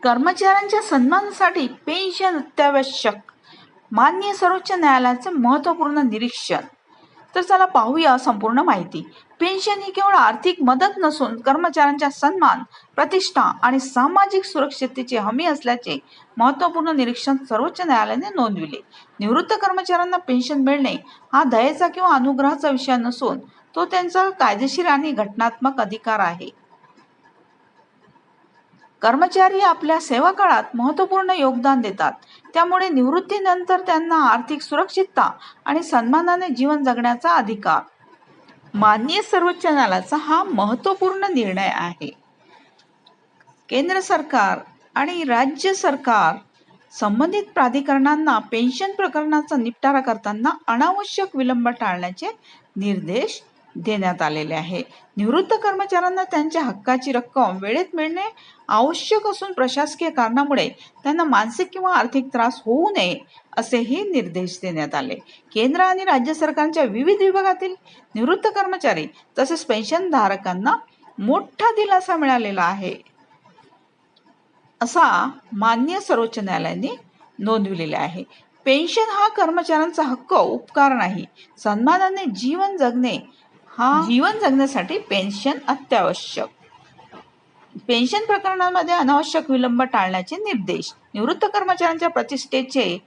कर्मचाऱ्यांच्या सन्मानासाठी पेन्शन अत्यावश्यक. माननीय सर्वोच्च न्यायालयाचे महत्त्वपूर्ण निरीक्षण. तर चला पाहूया संपूर्ण माहिती. पेन्शन ही केवळ आर्थिक मदत नसून कर्मचाऱ्यांच्या सन्मान, प्रतिष्ठा आणि सामाजिक सुरक्षिततेची हमी असल्याचे महत्त्वपूर्ण निरीक्षण सर्वोच्च न्यायालयाने नोंदविले. निवृत्त कर्मचाऱ्यांना पेन्शन मिळणे हा दयेचा किंवा अनुग्रहाचा विषय नसून तो त्यांचा कायदेशीर आणि घटनात्मक अधिकार आहे. कर्मचारी आपल्या सेवा काळात महत्त्वपूर्ण योगदान देतात, त्यामुळे निवृत्तीनंतर त्यांना आर्थिक सुरक्षितता आणि सन्मानाने जीवन जगण्याचा अधिकार. माननीय सर्वोच्च न्यायालयाचा हा महत्त्वपूर्ण निर्णय आहे. केंद्र सरकार आणि राज्य सरकार संबंधित प्राधिकरणांना पेन्शन प्रकरणाचा निपटारा करताना अनावश्यक विलंब टाळण्याचे निर्देश देण्यात आलेले आहे. निवृत्त कर्मचाऱ्यांना त्यांच्या हक्काची रक्कम वेळेत मिळणे आवश्यक असून प्रशासकीय कारणामुळे त्यांना मानसिक किंवा आर्थिक त्रास होऊ नये असेही निर्देश देण्यात आले. केंद्र आणि राज्य सरकारच्या विविध विभागातील निवृत्त कर्मचारी तसेच पेन्शनधारकांना मोठा दिलासा मिळालेला आहे, असा माननीय सर्वोच्च न्यायालयाने नोंदविलेला आहे. पेन्शन हा कर्मचाऱ्यांचा हक्क, उपकार नाही. सन्मानाने जीवन जगण्यासाठी पेन्शन अत्यावश्यक. पेन्शन प्रकरणांमध्ये अनावश्यक विलंब टाळण्याचे निर्देश. निवृत्त कर्मचाऱ्यांच्या प्रतिष्ठेचे